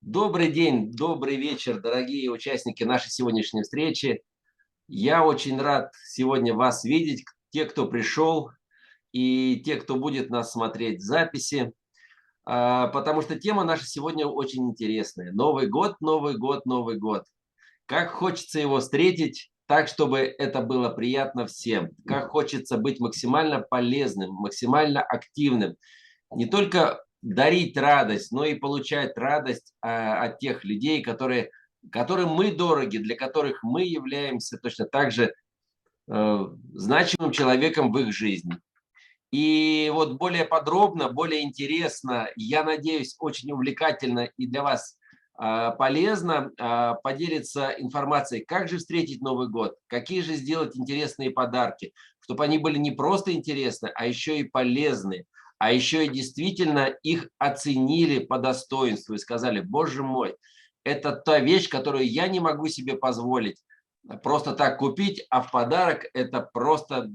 Добрый день, добрый вечер, дорогие участники нашей сегодняшней встречи. Я очень рад сегодня вас видеть, те, кто пришел, и те, кто будет нас смотреть в записи, потому что тема наша сегодня очень интересная. Новый год, Новый год, Новый год. Как хочется его встретить так, чтобы это было приятно всем. Как хочется быть максимально полезным, максимально активным, не только дарить радость, но и получать радость от тех людей, которым мы дороги, для которых мы являемся точно так же значимым человеком в их жизни. И вот более подробно, более интересно, я надеюсь, очень увлекательно и для вас полезно поделиться информацией, как же встретить Новый год, какие же сделать интересные подарки, чтобы они были не просто интересны, а еще и полезны, а еще и действительно их оценили по достоинству и сказали: боже мой, это та вещь, которую я не могу себе позволить просто так купить, а в подарок это просто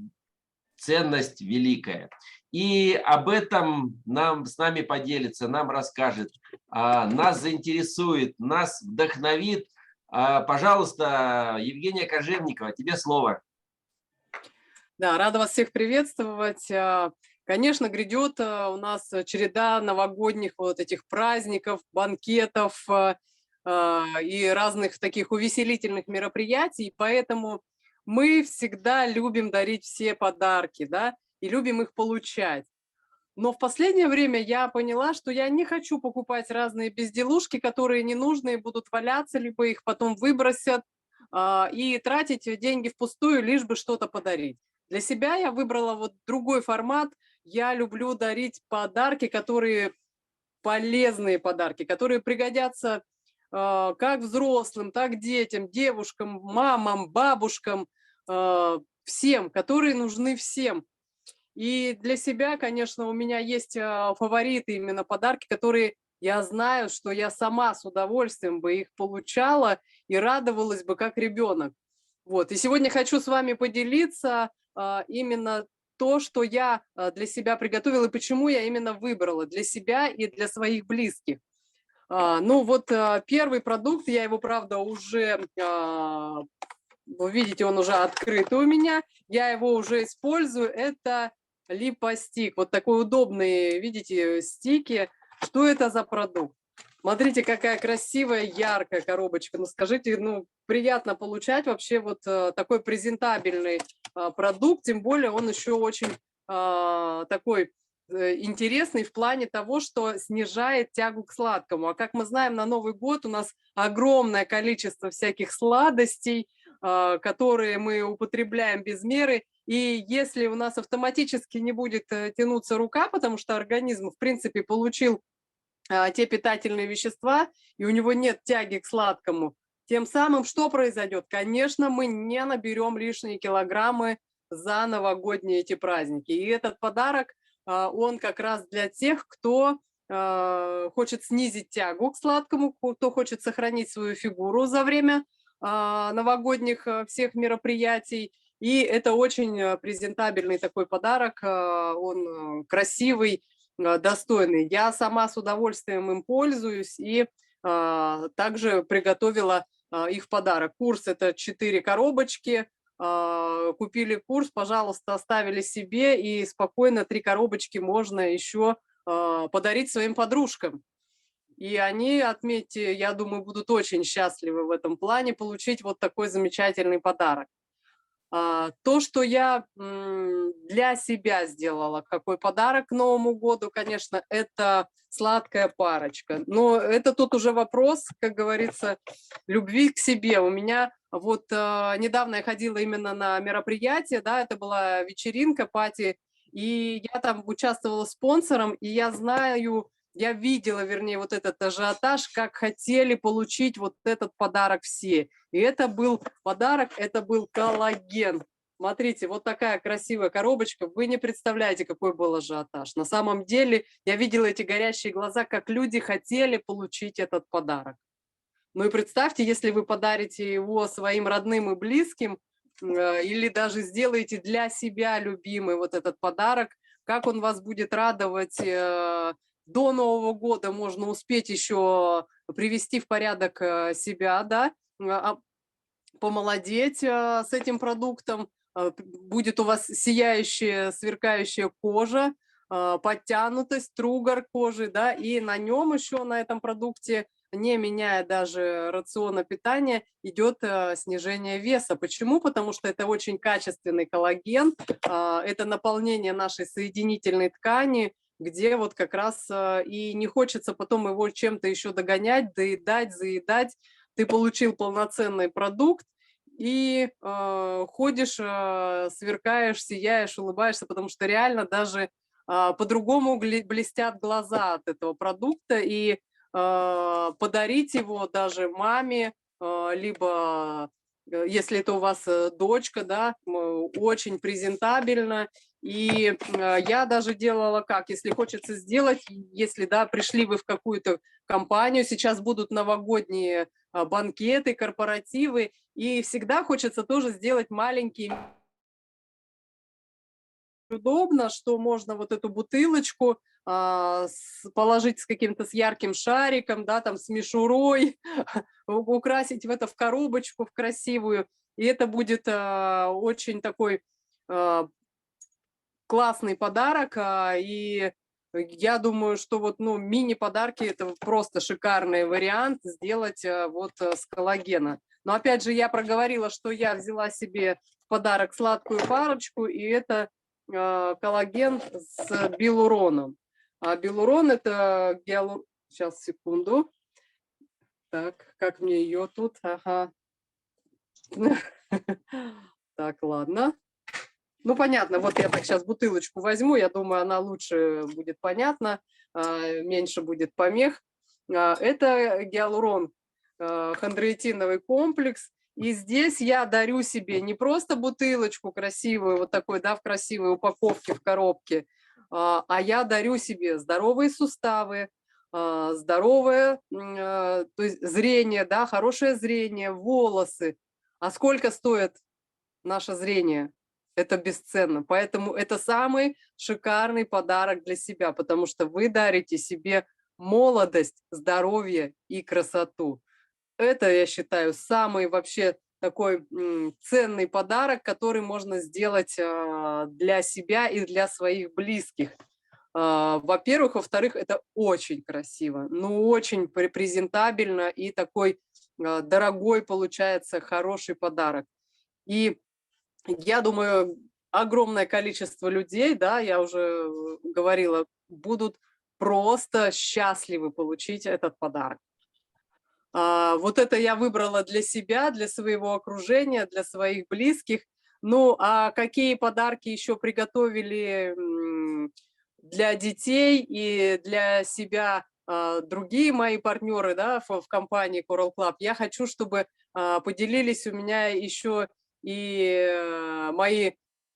ценность великая. И об этом с нами поделится, нам расскажет, нас заинтересует, нас вдохновит. Пожалуйста, Евгения Кожевникова, тебе слово. Да, рада вас всех приветствовать. Конечно, грядет у нас череда новогодних вот этих праздников, банкетов и разных таких увеселительных мероприятий, поэтому мы всегда любим дарить все подарки, да, и любим их получать. Но в последнее время я поняла, что я не хочу покупать разные безделушки, которые ненужные будут валяться, либо их потом выбросят, и тратить деньги впустую, лишь бы что-то подарить. Для себя я выбрала вот другой формат. Я люблю дарить подарки, которые полезные подарки, которые пригодятся как взрослым, так детям, девушкам, мамам, бабушкам, всем, которые нужны всем. И для себя, конечно, у меня есть фавориты, именно подарки, которые я знаю, что я сама с удовольствием бы их получала и радовалась бы как ребенок. Вот. И сегодня хочу с вами поделиться именно то, что я для себя приготовила и почему я именно выбрала для себя и для своих близких. Ну вот первый продукт, я его, правда, уже, вы видите, он уже открытый у меня, я его уже использую, это липостик. Вот такой удобный, видите, стики. Что это за продукт? Смотрите, какая красивая, яркая коробочка. Ну, скажите, ну, приятно получать вообще вот такой презентабельный продукт, тем более он еще очень такой интересный в плане того, что снижает тягу к сладкому. А как мы знаем, на Новый год у нас огромное количество всяких сладостей, которые мы употребляем без меры. И если у нас автоматически не будет тянуться рука, потому что организм, в принципе, получил те питательные вещества, и у него нет тяги к сладкому, тем самым что произойдет? Конечно, мы не наберем лишние килограммы за новогодние эти праздники. И этот подарок, он как раз для тех, кто хочет снизить тягу к сладкому, кто хочет сохранить свою фигуру за время новогодних всех мероприятий. И это очень презентабельный такой подарок, он красивый, достойный. Я сама с удовольствием им пользуюсь и также приготовила их в подарок. Курс — это 4 коробочки. Купили курс, пожалуйста, оставили себе, и спокойно 3 коробочки можно еще подарить своим подружкам. И они, отметьте, я думаю, будут очень счастливы в этом плане получить вот такой замечательный подарок. То, что я для себя сделала, какой подарок к Новому году, конечно, это сладкая парочка. Но это тут уже вопрос, как говорится, любви к себе. У меня вот недавно я ходила именно на мероприятие, да, это была вечеринка, пати, и я там участвовала спонсором, и я знаю, я видела, вернее, вот этот ажиотаж, как хотели получить вот этот подарок все. И это был подарок, это был коллаген. Смотрите, вот такая красивая коробочка. Вы не представляете, какой был ажиотаж. На самом деле, я видела эти горящие глаза, как люди хотели получить этот подарок. Ну и представьте, если вы подарите его своим родным и близким, или даже сделаете для себя любимый вот этот подарок, как он вас будет радовать до Нового года можно успеть еще привести в порядок себя, да, помолодеть с этим продуктом, будет у вас сияющая, сверкающая кожа, подтянутость, стругар кожи, да, и на нем еще, на этом продукте, не меняя даже рациона питания, идет снижение веса. Почему? Потому что это очень качественный коллаген, это наполнение нашей соединительной ткани, где вот как раз и не хочется потом его чем-то еще догонять, доедать, заедать. Ты получил полноценный продукт и ходишь, сверкаешь, сияешь, улыбаешься, потому что реально даже по-другому блестят глаза от этого продукта, и подарить его даже маме, либо если это у вас дочка, да, очень презентабельно. И я даже делала как, если хочется сделать, если, да, пришли вы в какую-то компанию, сейчас будут новогодние банкеты, корпоративы, и всегда хочется тоже сделать маленький. Удобно, что можно вот эту бутылочку положить с каким-то с ярким шариком, да, там с мишурой, украсить в коробочку в красивую, и это будет очень такой классный подарок, и я думаю, что вот, ну, мини-подарки – это просто шикарный вариант сделать вот с коллагена. Но опять же, я проговорила, что я взяла себе в подарок сладкую парочку, и это коллаген с белуроном. А белурон – это гиалурон. Сейчас, секунду. Так, как мне ее тут? Ага. Так, ладно. Ну, понятно, вот я так сейчас бутылочку возьму, я думаю, она лучше будет понятна, меньше будет помех. Это гиалурон, хондроитиновый комплекс. И здесь я дарю себе не просто бутылочку красивую, вот такой, да, в красивой упаковке, в коробке, а я дарю себе здоровые суставы, здоровое, то есть зрение, да, хорошее зрение, волосы. А сколько стоит наше зрение? Это бесценно. Поэтому это самый шикарный подарок для себя, потому что вы дарите себе молодость, здоровье и красоту. Это, я считаю, самый вообще такой ценный подарок, который можно сделать для себя и для своих близких. Во-первых, во-вторых, это очень красиво, ну очень презентабельно и такой дорогой получается хороший подарок. И я думаю, огромное количество людей, да, я уже говорила, будут просто счастливы получить этот подарок. Вот это я выбрала для себя, для своего окружения, для своих близких. Ну, а какие подарки еще приготовили для детей и для себя другие мои партнеры, да, в компании Coral Club? Я хочу, чтобы поделились у меня еще и мои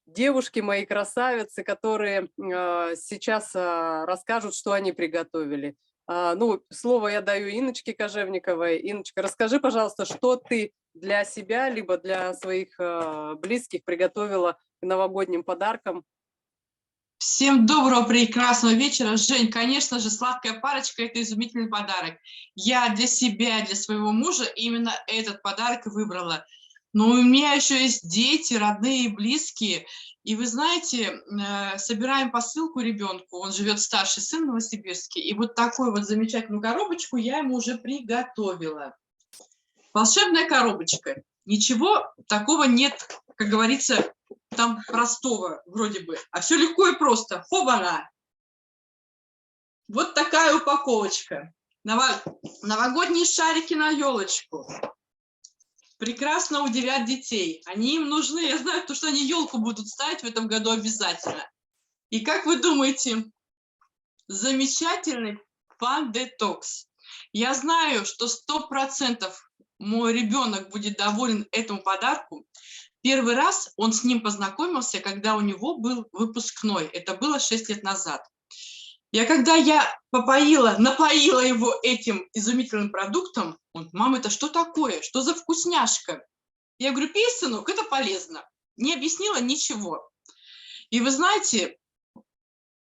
девушки, мои красавицы, которые сейчас расскажут, что они приготовили. Ну, слово я даю Инночке Кожевниковой. Инночка, расскажи, пожалуйста, что ты для себя, либо для своих близких приготовила к новогодним подаркам? Всем доброго, прекрасного вечера. Жень, конечно же, сладкая парочка – это изумительный подарок. Я для себя, для своего мужа именно этот подарок выбрала. Но у меня еще есть дети, родные, близкие. И вы знаете, собираем посылку ребенку, он живет старший сын в Новосибирске, и вот такую вот замечательную коробочку я ему уже приготовила. Волшебная коробочка. Ничего такого нет, как говорится, там простого вроде бы, а все легко и просто. Хоба-на! Вот такая упаковочка. Новогодние шарики на елочку. Прекрасно удивят детей. Они им нужны. Я знаю, что они елку будут ставить в этом году обязательно. И как вы думаете, замечательный фан-детокс. Я знаю, что 100% мой ребенок будет доволен этому подарку. Первый раз он с ним познакомился, когда у него был выпускной. Это было 6 лет назад. Когда я напоила его этим изумительным продуктом, он: мама, это что такое? Что за вкусняшка? Я говорю: пей, сынок, это полезно. Не объяснила ничего. И вы знаете,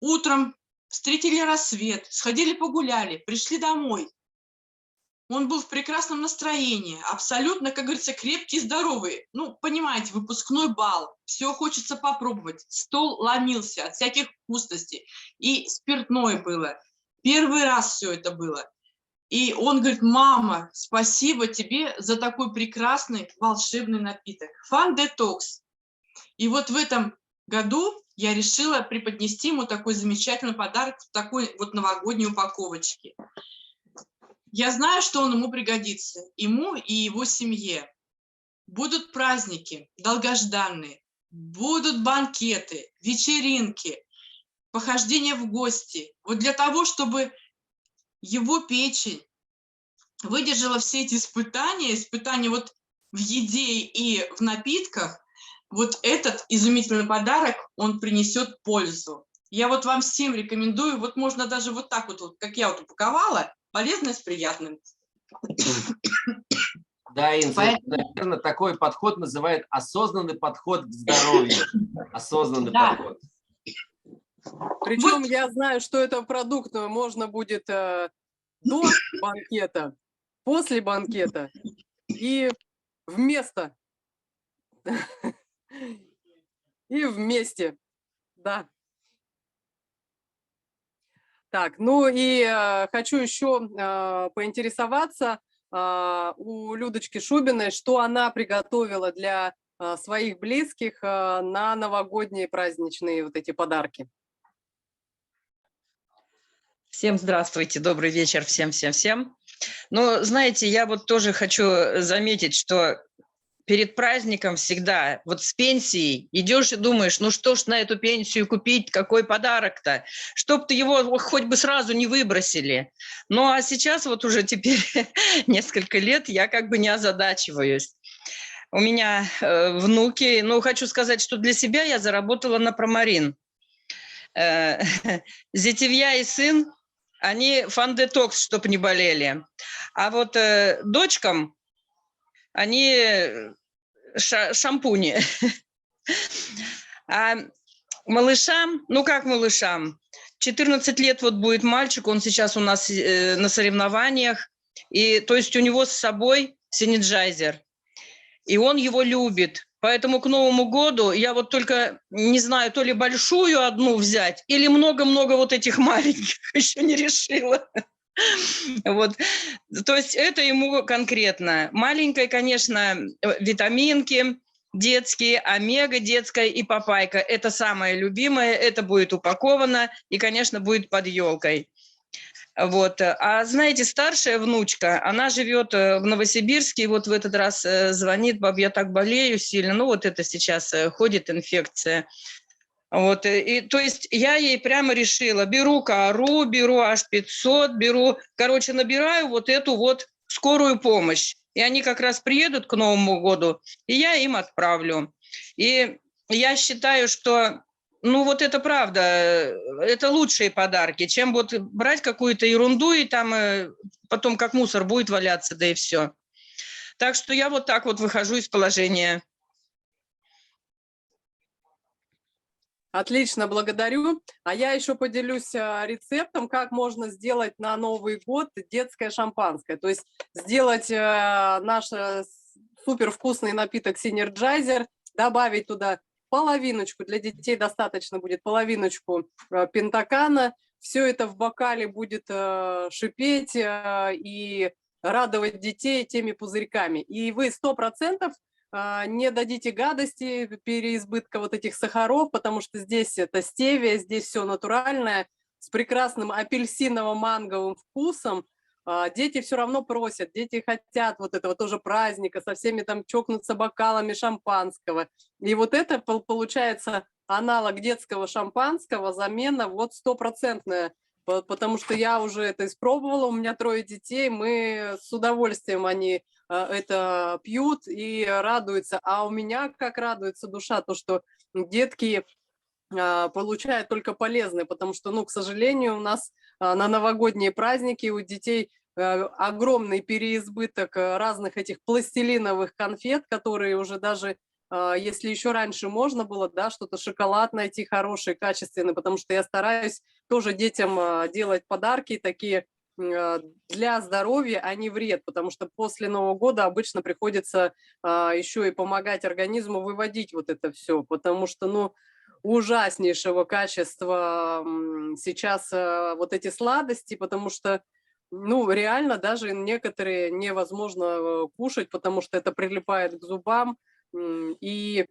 утром встретили рассвет, сходили погуляли, пришли домой. Он был в прекрасном настроении, абсолютно, как говорится, крепкий, здоровый. Ну, понимаете, выпускной бал, все хочется попробовать. Стол ломился от всяких вкусностей. И спиртное было. Первый раз все это было. И он говорит: мама, спасибо тебе за такой прекрасный волшебный напиток. Fun Detox. И вот в этом году я решила преподнести ему такой замечательный подарок в такой вот новогодней упаковочке. Я знаю, что он ему пригодится, ему и его семье. Будут праздники долгожданные, будут банкеты, вечеринки, похождения в гости. Вот для того, чтобы его печень выдержала все эти испытания вот в еде и в напитках, вот этот изумительный подарок, он принесет пользу. Я вот вам всем рекомендую, вот можно даже вот так вот как я вот упаковала, полезное с приятным. Да, Инна, наверное, такой подход называют осознанный подход к здоровью. Осознанный подход. Причем я знаю, что это продукт можно будет до банкета, после банкета и вместо. И вместе, да. Так, ну и хочу еще поинтересоваться у Людочки Шубиной, что она приготовила для своих близких на новогодние праздничные вот эти подарки. Всем здравствуйте, добрый вечер всем. Ну, знаете, я вот тоже хочу заметить, что перед праздником всегда вот с пенсией идешь и думаешь, ну что ж на эту пенсию купить, какой подарок-то, чтоб ты его хоть бы сразу не выбросили. Ну а сейчас вот уже теперь несколько лет я как бы не озадачиваюсь. У меня внуки, ну хочу сказать, что для себя я заработала на промарин. Зятевья и сын, они Fun Detox, чтоб не болели. А вот дочкам они шампуни. А малышам, ну как малышам, 14 лет вот будет мальчик, он сейчас у нас на соревнованиях, и то есть у него с собой синерджайзер, и он его любит. Поэтому к Новому году я вот только не знаю, то ли большую одну взять, или много-много вот этих маленьких, еще не решила. Вот. То есть это ему конкретно. Маленькой, конечно, витаминки детские, омега детская и папайка. Это самое любимое, это будет упаковано и, конечно, будет под елкой. Вот. А знаете, старшая внучка, она живет в Новосибирске, и вот в этот раз звонит: баб, я так болею сильно, ну вот это сейчас ходит инфекция. Вот, и то есть я ей прямо решила, беру кору, беру H500, беру, короче, набираю вот эту вот скорую помощь. И они как раз приедут к Новому году, и я им отправлю. И я считаю, что, ну вот это правда, это лучшие подарки, чем вот брать какую-то ерунду и там потом как мусор будет валяться, да и все. Так что я вот так вот выхожу из положения. Отлично, благодарю. А я еще поделюсь рецептом, как можно сделать на Новый год детское шампанское. То есть сделать наш супер вкусный напиток синерджайзер, добавить туда половиночку, для детей достаточно будет половиночку пентакана. Все это в бокале будет шипеть и радовать детей теми пузырьками. И вы 100% не дадите гадости, переизбытка вот этих сахаров, потому что здесь это стевия, здесь все натуральное, с прекрасным апельсиново-манговым вкусом. Дети все равно просят, дети хотят вот этого тоже праздника, со всеми там чокнуться бокалами шампанского. И вот это получается аналог детского шампанского, замена вот 100%. Потому что я уже это испробовала, у меня 3 детей, мы с удовольствием они это пьют и радуются. А у меня как радуется душа, то, что детки получают только полезное, потому что, ну, к сожалению, у нас на новогодние праздники у детей огромный переизбыток разных этих пластилиновых конфет, которые уже даже если еще раньше можно было, да, что-то шоколад найти хороший, качественный, потому что я стараюсь тоже детям делать подарки такие для здоровья, а не вред, потому что после Нового года обычно приходится еще и помогать организму выводить вот это все, потому что, ну, ужаснейшего качества сейчас вот эти сладости, потому что, ну, реально даже некоторые невозможно кушать, потому что это прилипает к зубам. И,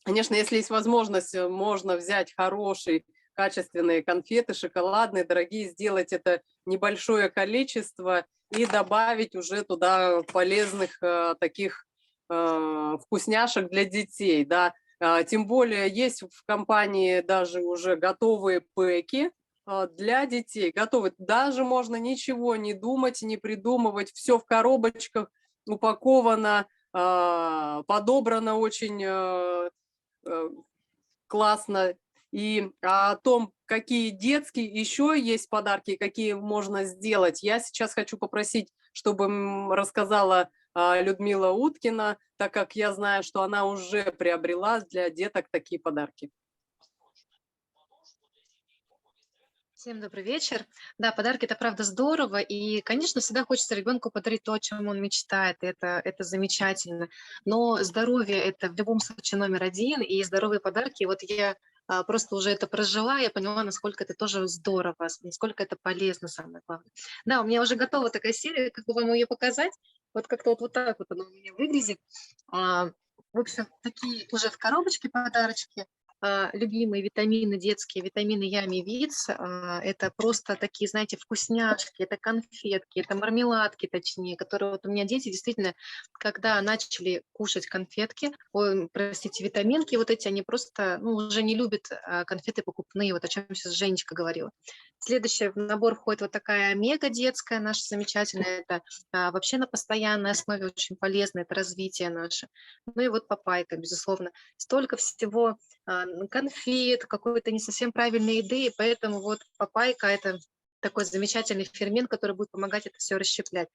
конечно, если есть возможность, можно взять хорошие, качественные конфеты, шоколадные, дорогие, сделать это небольшое количество и добавить уже туда полезных таких вкусняшек для детей, да. Тем более есть в компании даже уже готовые пэки для детей. Готовы. Даже можно ничего не думать, не придумывать. Все в коробочках упаковано, подобрано очень классно. И о том, какие детские еще есть подарки, какие можно сделать, я сейчас хочу попросить, чтобы рассказала Людмила Уткина, так как я знаю, что она уже приобрела для деток такие подарки. Всем добрый вечер. Да, подарки – это правда здорово, и, конечно, всегда хочется ребенку подарить то, о чем он мечтает, и это замечательно. Но здоровье – это в любом случае номер один, и здоровые подарки, вот я просто уже это прожила, я поняла, насколько это тоже здорово, насколько это полезно, самое главное. Да, у меня уже готова такая серия, как бы вам ее показать, вот как-то вот так вот она у меня выглядит. В общем, такие уже в коробочке подарочки. Любимые витамины детские, витамины Ями Витс, это просто такие, знаете, вкусняшки, это конфетки, это мармеладки, точнее, которые вот у меня дети действительно, когда начали кушать конфетки, простите, витаминки вот эти, они просто, ну, уже не любят конфеты покупные, вот о чем сейчас Женечка говорила. Следующее в набор входит вот такая омега детская наша замечательная, это вообще на постоянной основе очень полезно, это развитие наше. Ну и вот папайка, безусловно. Столько всего, конфет, какой-то не совсем правильной еды, поэтому вот папайка – это такой замечательный фермент, который будет помогать это все расщеплять.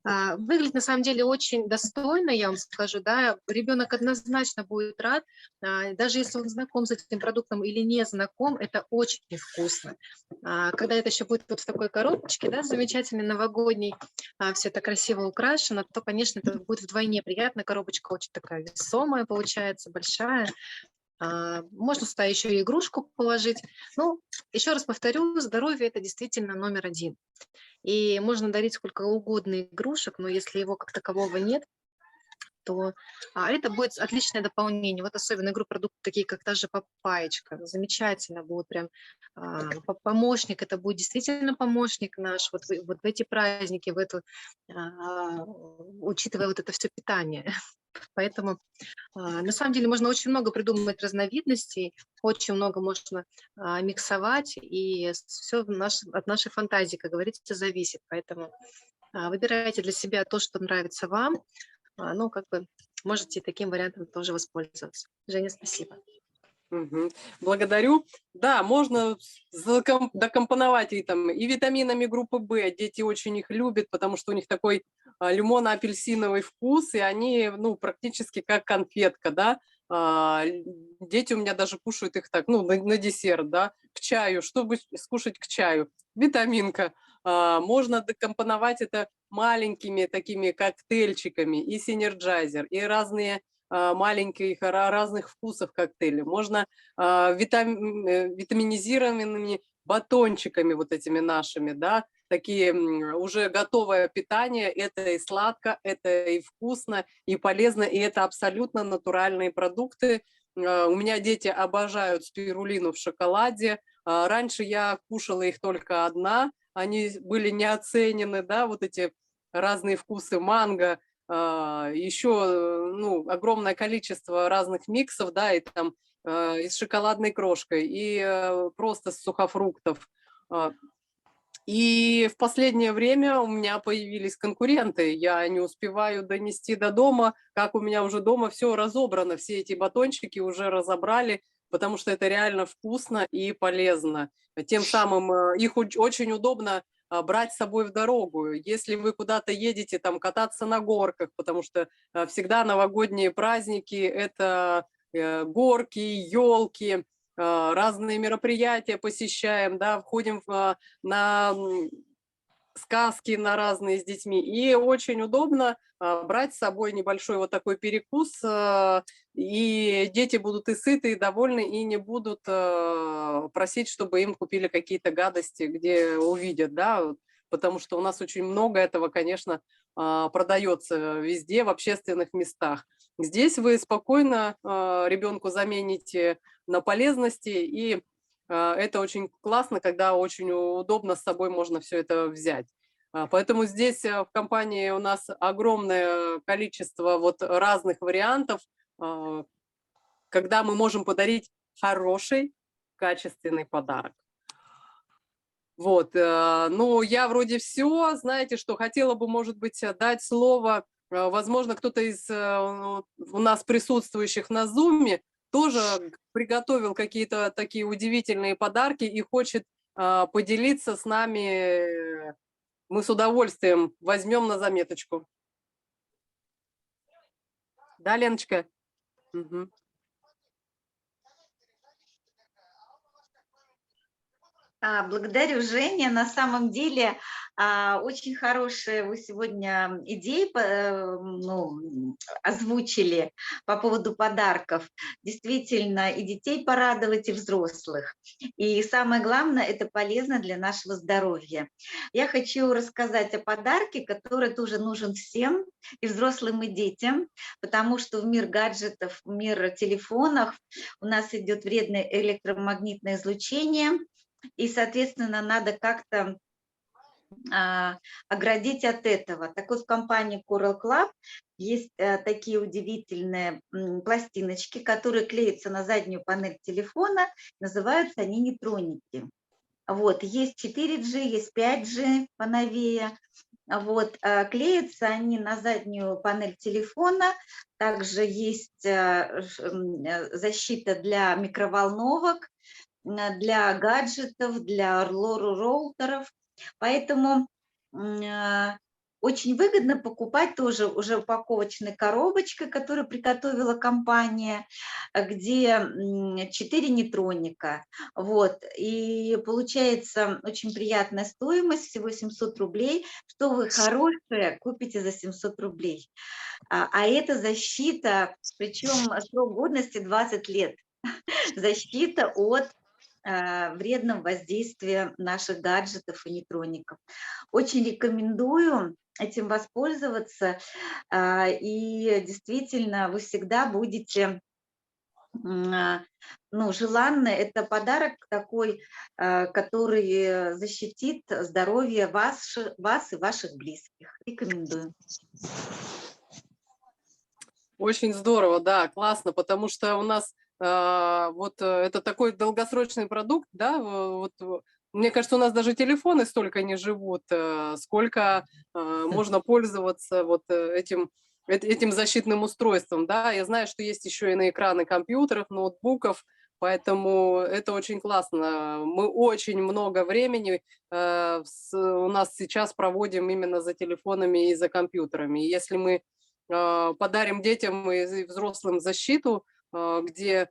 Выглядит на самом деле очень достойно, я вам скажу, да, ребенок однозначно будет рад, даже если он знаком с этим продуктом или не знаком, это очень вкусно. Когда это еще будет вот в такой коробочке, да, замечательной новогодней, все это красиво украшено, то, конечно, это будет вдвойне приятно, коробочка очень такая весомая получается, большая. Можно сюда еще и игрушку положить. Ну, еще раз повторю, здоровье – это действительно номер один. И можно дарить сколько угодно игрушек, но если его как такового нет, то это будет отличное дополнение. Вот особенно игру продукты такие, как та же папаечка. Замечательно будет прям помощник. Это будет действительно помощник наш вот в эти праздники, учитывая вот это все питание. Поэтому на самом деле можно очень много придумать разновидностей, очень много можно миксовать, и все от нашей фантазии, как говорится, зависит. Поэтому выбирайте для себя то, что нравится вам. Ну, как бы можете таким вариантом тоже воспользоваться. Женя, спасибо. Благодарю. Да, можно докомпоновать и, там, и витаминами группы В. Дети очень их любят, потому что у них такой лимонно-апельсиновый вкус, и они, ну, практически как конфетка, да. Дети у меня даже кушают их так, ну, на десерт, да, к чаю, чтобы скушать к чаю. Витаминка. Можно докомпоновать это маленькими такими коктейльчиками, и синерджайзер, и разные маленьких разных вкусов коктейли. Можно витаминизированными батончиками вот этими нашими, да, такие уже готовое питание, это и сладко, это и вкусно, и полезно, и это абсолютно натуральные продукты. У меня дети обожают спирулину в шоколаде. Раньше я кушала их только одна, они были не оценены, да, вот эти разные вкусы манго, еще, ну, огромное количество разных миксов, да, и там и с шоколадной крошкой, и просто с сухофруктов. И в последнее время у меня появились конкуренты. Я не успеваю донести до дома, как у меня уже дома все разобрано, все эти батончики уже разобрали, потому что это реально вкусно и полезно. Тем самым их очень удобно брать с собой в дорогу. Если вы куда-то едете, там, кататься на горках, потому что всегда новогодние праздники – это горки, елки, разные мероприятия посещаем, да, входим на сказки на разные с детьми. И очень удобно брать с собой небольшой вот такой перекус, и дети будут и сыты, и довольны, и не будут просить, чтобы им купили какие-то гадости, где увидят, да, потому что у нас очень много этого, конечно, продается везде, в общественных местах. Здесь вы спокойно ребенку замените на полезности, и это очень классно, когда очень удобно с собой можно все это взять. Поэтому здесь в компании у нас огромное количество вот разных вариантов, когда мы можем подарить хороший, качественный подарок. Вот, ну, я вроде все, знаете, что хотела бы, может быть, дать слово, возможно, кто-то из у нас присутствующих на Зуме тоже приготовил какие-то такие удивительные подарки и хочет поделиться с нами. Мы с удовольствием возьмем на заметочку. Да, Леночка? Мгм. Благодарю, Женя. На самом деле очень хорошие вы сегодня идеи озвучили по поводу подарков. Действительно, и детей порадовать, и взрослых. И самое главное, это полезно для нашего здоровья. Я хочу рассказать о подарке, который тоже нужен всем, и взрослым, и детям, потому что в мир гаджетов, в мир телефонов у нас идет вредное электромагнитное излучение, и, соответственно, надо как-то оградить от этого. Так вот, в компании Coral Club есть такие удивительные пластиночки, которые клеятся на заднюю панель телефона, называются они нейтроники. Вот, есть 4G, есть 5G поновее. Вот, клеятся они на заднюю панель телефона, также есть защита для микроволновок, для гаджетов, для роутеров. Поэтому очень выгодно покупать тоже уже упаковочной коробочкой, которую приготовила компания, где 4 нейтроника. Вот. И получается очень приятная стоимость, всего 700 рублей. Что вы хорошее купите за 700 рублей. А это защита, причем срок годности 20 лет. Защита от вредного воздействия наших гаджетов и нейтроников. Очень рекомендую этим воспользоваться, и действительно вы всегда будете желанны. Это подарок такой, который защитит здоровье вас и ваших близких. Рекомендую. Очень здорово, да, классно, потому что у нас вот это такой долгосрочный продукт, да, вот, мне кажется, у нас даже телефоны столько не живут, сколько можно пользоваться вот этим защитным устройством, да. Я знаю, что есть еще и на экраны компьютеров, ноутбуков, поэтому это очень классно. Мы очень много времени у нас сейчас проводим именно за телефонами и за компьютерами. И если мы подарим детям и взрослым защиту, где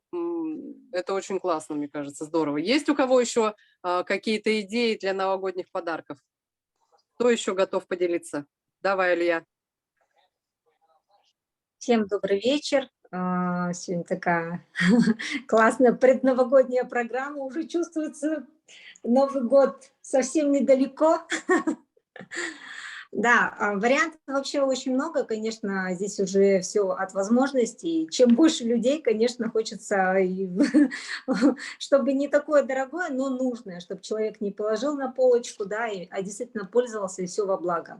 это очень классно, мне кажется, здорово. Есть у кого еще какие-то идеи для новогодних подарков? Кто еще готов поделиться? Давай, Илья. Всем добрый вечер. Сегодня такая классная предновогодняя программа. Уже чувствуется Новый год совсем недалеко. Да, вариантов вообще очень много, конечно, здесь уже все от возможностей. Чем больше людей, конечно, хочется, чтобы не такое дорогое, но нужное, чтобы человек не положил на полочку, да, а действительно пользовался, и все во благо.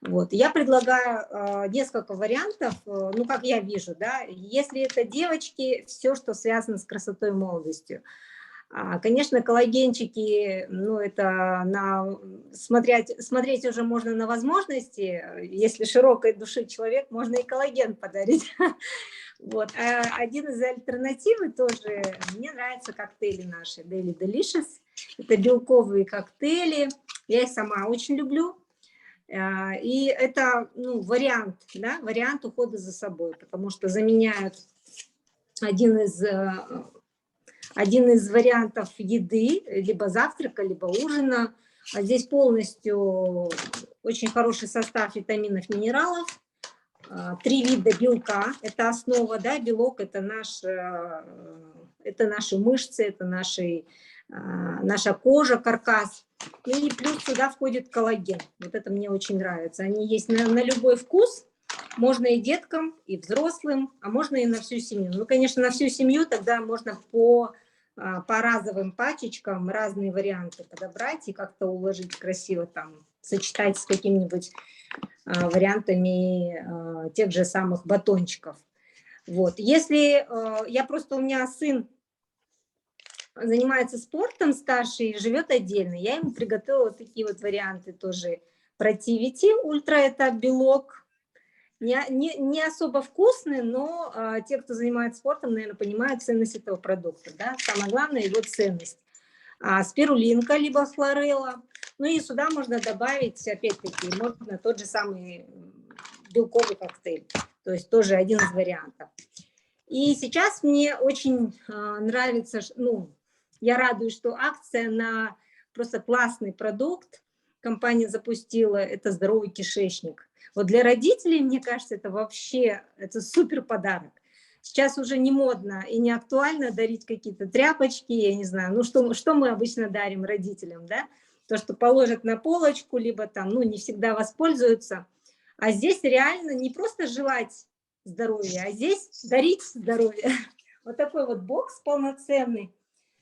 Вот. Я предлагаю несколько вариантов, ну, как я вижу, да, если это девочки, все, что связано с красотой и молодостью. Конечно, коллагенчики, ну, это смотреть уже можно на возможности. Если широкой души человек, можно и коллаген подарить. Вот. А один из альтернативы тоже, мне нравятся коктейли наши, Daily Delicious. Это белковые коктейли, я их сама очень люблю. И это вариант, да, вариант ухода за собой, потому что заменяют один из вариантов еды, либо завтрака, либо ужина. А здесь полностью очень хороший состав витаминов, минералов, 3 вида белка, это основа, да, белок это наши мышцы, это наша кожа, каркас. И плюс сюда входит коллаген. Вот это мне очень нравится. Они есть на любой вкус. Можно и деткам, и взрослым, а можно и на всю семью. Ну, конечно, на всю семью тогда можно по разовым пачечкам разные варианты подобрать и как-то уложить красиво, там, сочетать с какими-нибудь вариантами тех же самых батончиков. Вот. Если у меня сын занимается спортом старший, живет отдельно, я ему приготовила такие вот варианты тоже. Противити ультра, это белок, не особо вкусный, но те, кто занимается спортом, наверное, понимают ценность этого продукта. Да? Самое главное его ценность. Спирулинка, либо хлорелла. Ну и сюда можно добавить, опять-таки, можно тот же самый белковый коктейль. То есть тоже один из вариантов. И сейчас мне очень нравится, я радуюсь, что акция на просто классный продукт компания запустила, это здоровый кишечник. Вот для родителей, мне кажется, это супер подарок. Сейчас уже не модно и не актуально дарить какие-то тряпочки, я не знаю, что мы обычно дарим родителям, да? То, что положат на полочку, либо там, не всегда воспользуются. А здесь реально не просто желать здоровья, а здесь дарить здоровье. Вот такой вот бокс полноценный.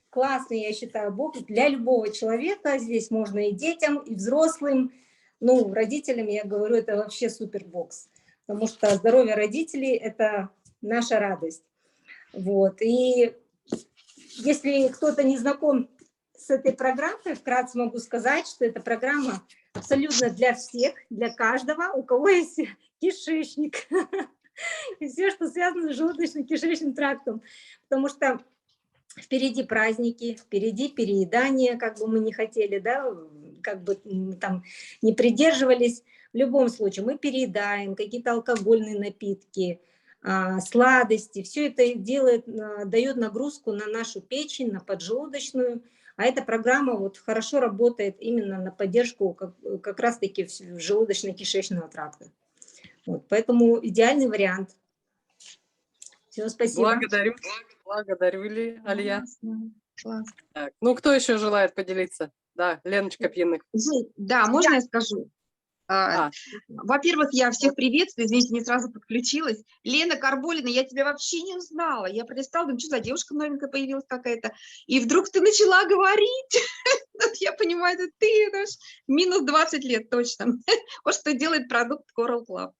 Классный, я считаю, бокс для любого человека. Здесь можно и детям, и взрослым. Родителям, я говорю, это вообще супер бокс. Потому что здоровье родителей – это наша радость. Вот. И если кто-то не знаком с этой программой, вкратце могу сказать, что эта программа абсолютно для всех, для каждого, у кого есть кишечник. И все, что связано с желудочно-кишечным трактом. Потому что впереди праздники, впереди переедание, как бы мы не хотели, да, как бы там не придерживались. В любом случае мы переедаем, какие-то алкогольные напитки, сладости. Все это дает нагрузку на нашу печень, на поджелудочную. А эта программа вот хорошо работает именно на поддержку как раз-таки желудочно-кишечного тракта. Вот, поэтому идеальный вариант. Все, спасибо. Благодарю, Алия. Классно. Так, кто еще желает поделиться? Да, Леночка Пьяных. Да, можно я скажу? Во-первых, я всех приветствую, извините, не сразу подключилась. Лена Карболина, я тебя вообще не узнала. Я пролистала, думаю, что за девушка новенькая появилась какая-то. И вдруг ты начала говорить. Я понимаю, это ты, это минус 20 лет точно. Вот что делает продукт Coral Club.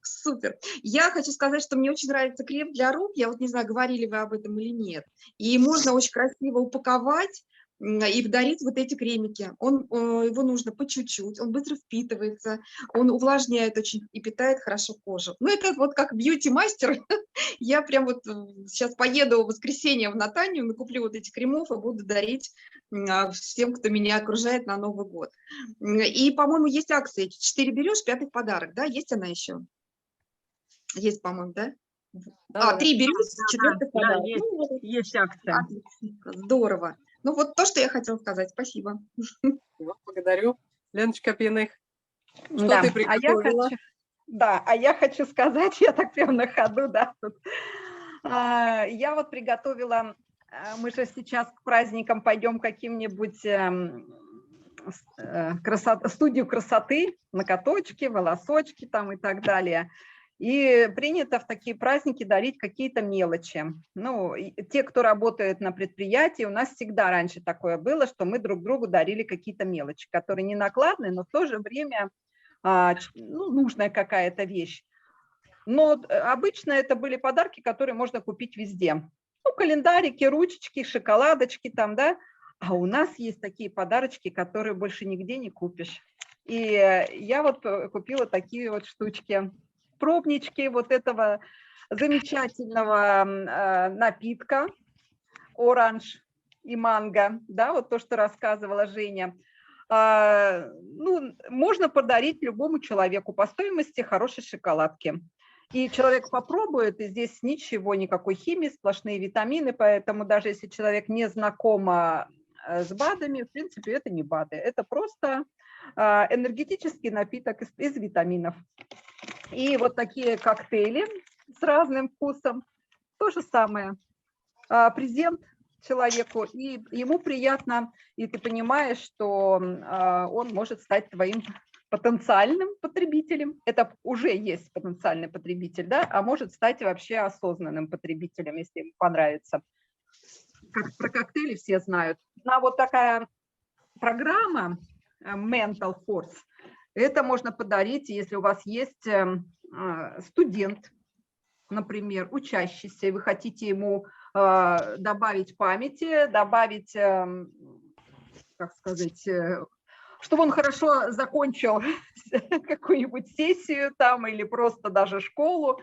Супер. Я хочу сказать, что мне очень нравится крем для рук. Я вот не знаю, говорили вы об этом или нет. И можно очень красиво упаковать и дарить вот эти кремики. Его нужно по чуть-чуть, он быстро впитывается, он увлажняет очень и питает хорошо кожу. Это вот как бьюти-мастер. Я прям вот сейчас поеду в воскресенье в Натанию, накуплю вот эти кремов и буду дарить всем, кто меня окружает на Новый год. И, по-моему, есть акция. 4 берешь, 5 подарок, да? Есть она еще? Есть, по-моему, да? 3 берешь, 4 подарок. Да, есть акция. Здорово. Вот то, что я хотела сказать. Спасибо. Благодарю. Леночка Пьяных. Что ты приготовила? Я хочу сказать, я так прям на ходу, да. Я вот приготовила, мы же сейчас к праздникам пойдем каким-нибудь студию красоты, ноготочки, волосочки там и так далее. И принято в такие праздники дарить какие-то мелочи. Те, кто работает на предприятии, у нас всегда раньше такое было, что мы друг другу дарили какие-то мелочи, которые не накладные, но в то же время нужная какая-то вещь. Но обычно это были подарки, которые можно купить везде. Календарики, ручечки, шоколадочки там, да. А у нас есть такие подарочки, которые больше нигде не купишь. И я вот купила такие вот штучки. пробнички вот этого замечательного напитка оранж и манго, да, вот то, что рассказывала Женя. Ну, можно подарить любому человеку по стоимости хорошей шоколадки. И человек попробует, и здесь ничего, никакой химии, сплошные витамины, поэтому даже если человек не знаком с БАДами, в принципе, это не БАДы, это просто энергетический напиток из витаминов. И вот такие коктейли с разным вкусом, то же самое. Презент человеку, и ему приятно, и ты понимаешь, что он может стать твоим потенциальным потребителем. Это уже есть потенциальный потребитель, да, а может стать вообще осознанным потребителем, если ему понравится. Как про коктейли все знают. А вот такая программа Mental Force, это можно подарить, если у вас есть студент, например, учащийся, и вы хотите ему добавить памяти, добавить, как сказать, чтобы он хорошо закончил какую-нибудь сессию там или просто даже школу,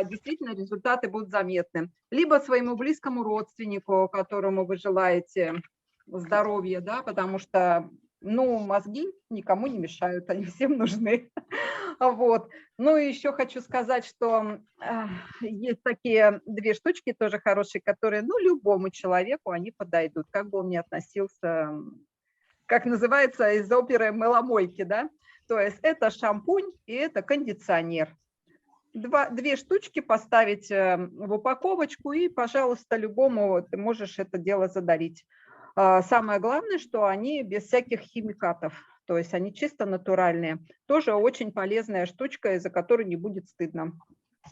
действительно результаты будут заметны. Либо своему близкому родственнику, которому вы желаете здоровья, да, потому что, ну, мозги никому не мешают, они всем нужны. Вот. Ну и еще хочу сказать, что есть такие две штучки тоже хорошие, которые, ну, любому человеку они подойдут, как бы он ни относился, как называется из оперы «Мыломойки», да? То есть это шампунь и это кондиционер. Две штучки поставить в упаковочку и, пожалуйста, любому ты можешь это дело задарить. Самое главное, что они без всяких химикатов. То есть они чисто натуральные. Тоже очень полезная штучка, из-за которой не будет стыдно.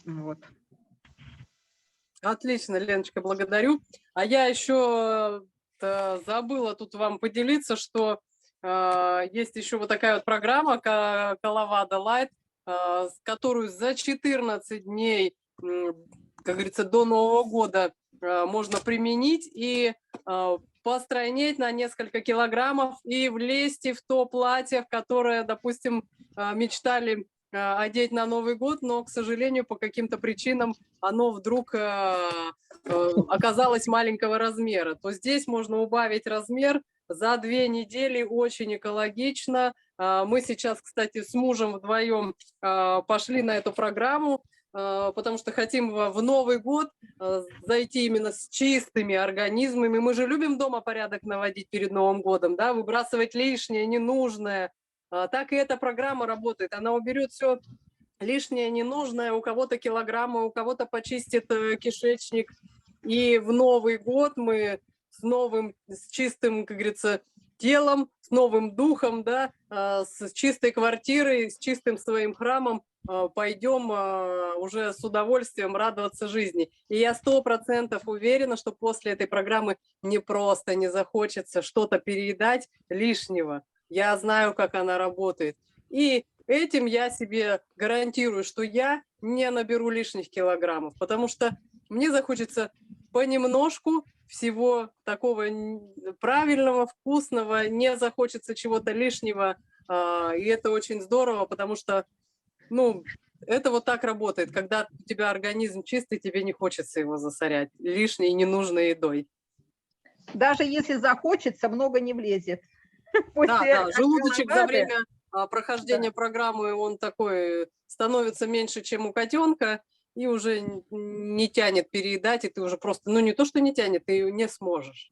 Вот. Отлично, Леночка, благодарю. А я еще забыла тут вам поделиться, что есть еще вот такая вот программа Colorado Light, которую за 14 дней, как говорится, до Нового года можно применить и постройнеть на несколько килограммов и влезть в то платье, в которое, допустим, мечтали одеть на Новый год, но, к сожалению, по каким-то причинам оно вдруг оказалось маленького размера. То здесь можно убавить размер за 2 недели, очень экологично. Мы сейчас, кстати, с мужем вдвоем пошли на эту программу, потому что хотим в Новый год зайти именно с чистыми организмами. Мы же любим дома порядок наводить перед Новым годом, да, выбрасывать лишнее, ненужное. Так и эта программа работает. Она уберет все лишнее, ненужное, у кого-то килограммы, у кого-то почистит кишечник. И в Новый год мы с чистым, как говорится, телом, с новым духом, да, с чистой квартирой, с чистым своим храмом пойдем уже с удовольствием радоваться жизни. И я 100% уверена, что после этой программы мне просто не захочется что-то переедать лишнего. Я знаю, как она работает. И этим я себе гарантирую, что я не наберу лишних килограммов, потому что мне захочется понемножку всего такого правильного, вкусного, не захочется чего-то лишнего. И это очень здорово, потому что, ну, это вот так работает. Когда у тебя организм чистый, тебе не хочется его засорять лишней ненужной едой. Даже если захочется, много не влезет. Да, желудочек за время прохождения программы, он такой становится меньше, чем у котенка, и уже не тянет переедать, и ты уже просто, ну не то, что не тянет, ты не сможешь.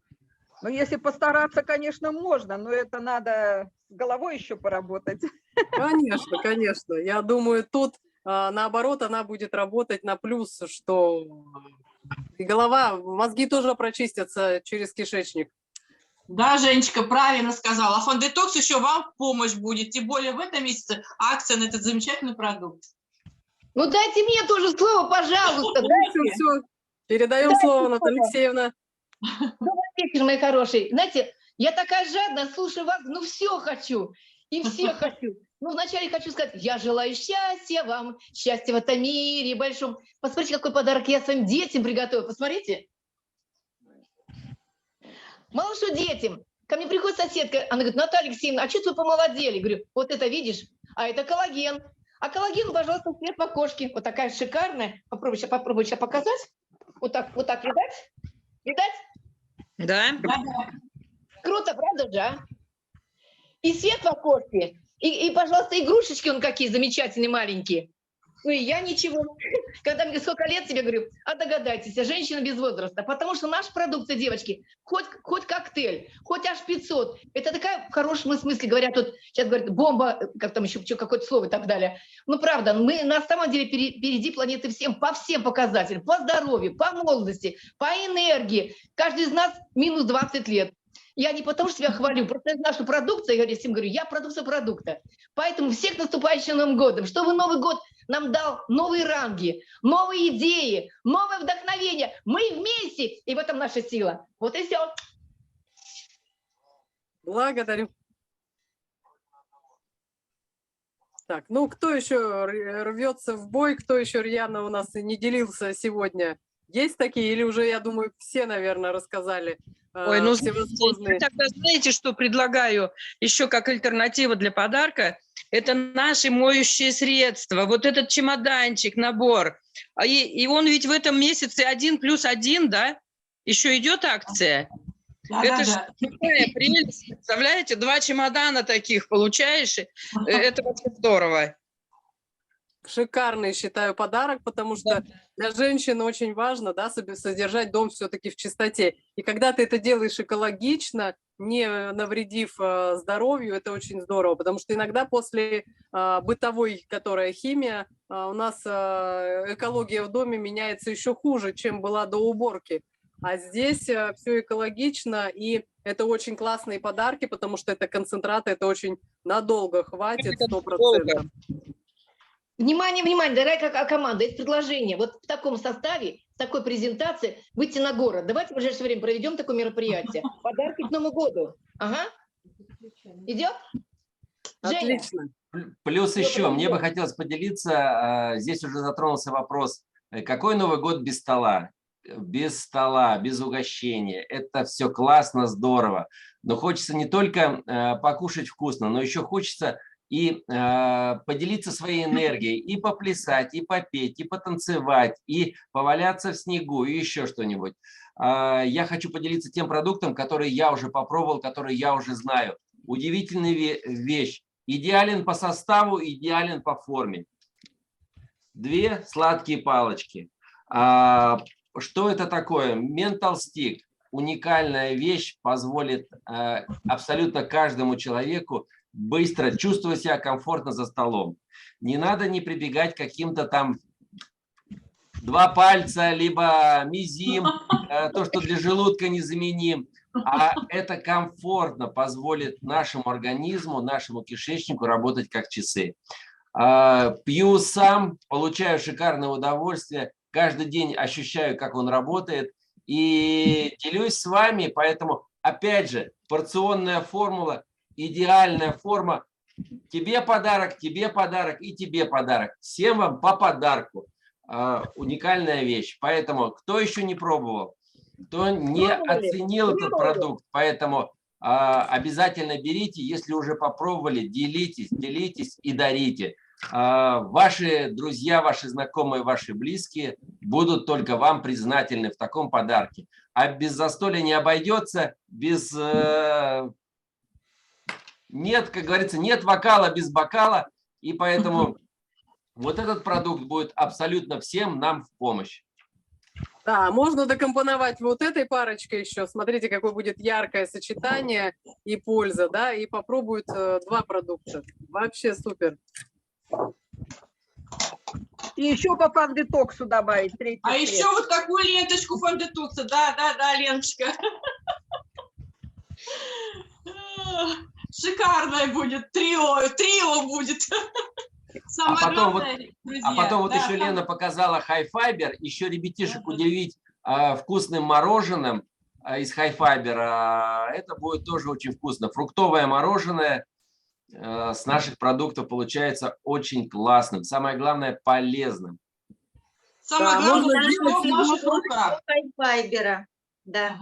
Ну, если постараться, конечно, можно, но это надо с головой еще поработать. Конечно, конечно. Я думаю, тут наоборот она будет работать на плюс, что и голова, мозги тоже прочистятся через кишечник. Да, Женечка правильно сказала. Фонд Детокс еще вам в помощь будет, тем более в этом месяце акция на этот замечательный продукт. Ну дайте мне тоже слово, пожалуйста. Все. Передаем слово, Наталья Алексеевна. Добрый вечер, мои хорошие. Знаете, я такая жадная, слушаю вас, ну все хочу, и все хочу. Ну, вначале хочу сказать, я желаю счастья вам, счастья в этом мире большом. Посмотрите, какой подарок я своим детям приготовила, посмотрите. Малышу детям. Ко мне приходит соседка, она говорит, Наталья Алексеевна, а что вы помолодели? Говорю, вот это видишь, а это коллаген. А коллаген, пожалуйста, свет в окошке. Вот такая шикарная. Попробуй сейчас показать. Вот так видать? Видать? Да. Круто, правда же, а? И свет в окошке. И, пожалуйста, игрушечки он какие замечательные, маленькие. Ну и я ничего. Когда мне сколько лет, тебе говорю, а догадайтесь, женщина без возраста. Потому что наша продукция, девочки, хоть коктейль, хоть аж 500. Это такая, в хорошем смысле, говорят, тут сейчас говорят, бомба, как там еще какое-то слово и так далее. Ну, правда, мы на самом деле впереди планеты всем, по всем показателям. По здоровью, по молодости, по энергии. Каждый из нас минус 20 лет. Я не потому что себя хвалю, просто я знаю, что продукция, я всем говорю, я продукция продукта. Поэтому всех наступающим Новым годом, чтобы Новый год нам дал новые ранги, новые идеи, новое вдохновение. Мы вместе, и в этом наша сила. Вот и все. Благодарю. Так, ну кто еще рвется в бой, кто еще рьяно у нас не делился сегодня? Есть такие или уже, я думаю, все, наверное, рассказали? Ой, ну, всевозможные... я тогда знаете, что предлагаю еще как альтернатива для подарка? Это наши моющие средства. Вот этот чемоданчик, набор. И он ведь в этом месяце 1+1, да? Еще идет акция. Это же такая прелесть. Представляете, 2 чемодана таких получаешь. Это вообще здорово. Шикарный, считаю, подарок, потому что для женщины очень важно, да, содержать дом все-таки в чистоте. И когда ты это делаешь экологично, не навредив здоровью, это очень здорово, потому что иногда после бытовой, которая химия, у нас экология в доме меняется еще хуже, чем была до уборки. А здесь все экологично, и это очень классные подарки, потому что это концентраты, это очень надолго хватит, 100%. Внимание, внимание, дорогая команда, есть предложение. Вот в таком составе, с такой презентацией выйти на город. Давайте в ближайшее время проведем такое мероприятие. Подарки к Новому году. Ага. Идет? Отлично. Плюс еще, мне бы хотелось поделиться, здесь уже затронулся вопрос, какой Новый год без стола? Без стола, без угощения. Это все классно, здорово. Но хочется не только покушать вкусно, но еще хочется и поделиться своей энергией, и поплясать, и попеть, и потанцевать, и поваляться в снегу, и еще что-нибудь. Я хочу поделиться тем продуктом, который я уже попробовал, который я уже знаю. Удивительная вещь. Идеален по составу, идеален по форме. 2 сладкие палочки. Что это такое? Mental Stick. Уникальная вещь, позволит абсолютно каждому человеку быстро чувствовать себя комфортно за столом. Не надо не прибегать к каким-то там 2 пальца, либо мизим, то, что для желудка незаменим. А это комфортно позволит нашему организму, нашему кишечнику работать как часы. Пью сам, получаю шикарное удовольствие, каждый день ощущаю, как он работает, и делюсь с вами. Поэтому, опять же, порционная формула, идеальная форма. Тебе подарок и тебе подарок. Всем вам по подарку. Уникальная вещь. Поэтому, кто еще не пробовал, кто не оценил этот продукт, поэтому обязательно берите. Если уже попробовали, делитесь и дарите. Ваши друзья, ваши знакомые, ваши близкие будут только вам признательны в таком подарке. А без застолья не обойдется, без... Нет, как говорится, нет вокала без бокала, и поэтому вот этот продукт будет абсолютно всем нам в помощь. Да, можно докомпоновать вот этой парочкой еще. Смотрите, какое будет яркое сочетание и польза, да, и попробуют 2 продукта. Вообще супер. И еще по фан-детоксу добавить 3-й А цвет. еще вот такую ленточку фан-детокса. Да, Леночка. Шикарное будет трио будет. Самое главное, друзья, а потом вот да, еще Лена показала хай-файбер, еще ребятишек удивить вкусным мороженым из хай-файбера. Это будет тоже очень вкусно. Фруктовое мороженое с наших продуктов получается очень классным. Самое главное, полезным. Самое главное, что в наших руках. Файбера, да.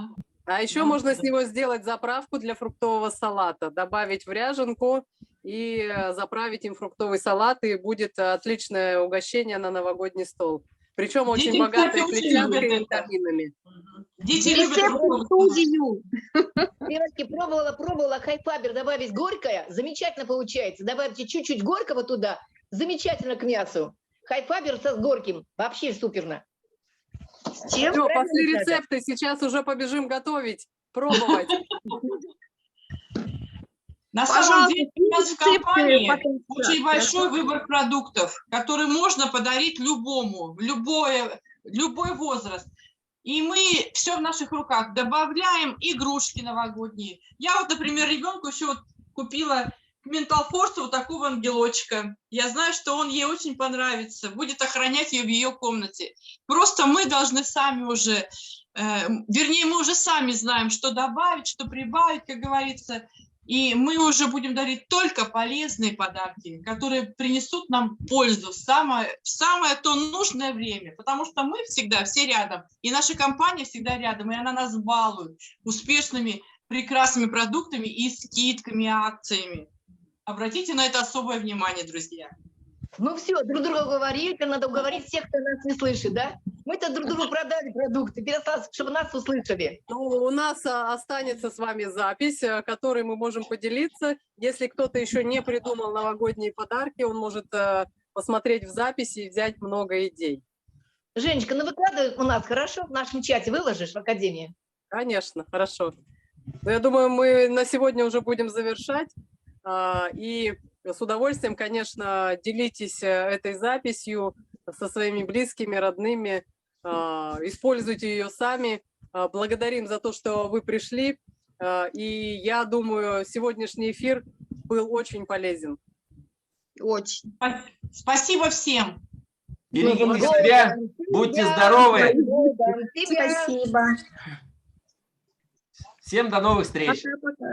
А еще можно с него сделать заправку для фруктового салата, добавить в ряженку и заправить им фруктовый салат, и будет отличное угощение на новогодний стол. Причем очень Дети, кстати, богатое очень клетчаткой любят и это. витаминами. Дети любят Рецепт фруктовый в салат. студию. Девочки, пробовала хайфабер добавить горькое, замечательно получается. Добавьте чуть-чуть горького туда, замечательно к мясу. Хайфабер с горьким, вообще суперно. Все, пошли рецепты, сейчас уже побежим готовить, пробовать. На самом Пожалуйста, деле у нас в рецепты компании потом очень чат, большой хорошо? выбор продуктов, который можно подарить любому, в любой возраст. И мы все в наших руках. Добавляем игрушки новогодние. Я вот, например, ребенку еще вот купила к Менталфорсу вот такого ангелочка. Я знаю, что он ей очень понравится, будет охранять ее в ее комнате. Просто мы должны сами уже, вернее, мы уже сами знаем, что добавить, что прибавить, как говорится. И мы уже будем дарить только полезные подарки, которые принесут нам пользу в самое то нужное время. Потому что мы всегда все рядом, и наша компания всегда рядом, и она нас балует успешными, прекрасными продуктами и скидками, акциями. Обратите на это особое внимание, друзья. Ну все, друг другу говорить, надо уговорить всех, кто нас не слышит, да? Мы-то друг другу продали продукты, теперь осталось, чтобы нас услышали. Ну, у нас останется с вами запись, которой мы можем поделиться. Если кто-то еще не придумал новогодние подарки, он может посмотреть в записи и взять много идей. Женечка, ну выкладывай у нас, хорошо? В нашем чате выложишь в Академии? Конечно, хорошо. Но я думаю, мы на сегодня уже будем завершать. И с удовольствием, конечно, делитесь этой записью со своими близкими, родными. Используйте ее сами. Благодарим за то, что вы пришли. И я думаю, сегодняшний эфир был очень полезен. Очень. Спасибо всем. Берегите себя, будьте здоровы. Спасибо. Всем до новых встреч. Пока-пока.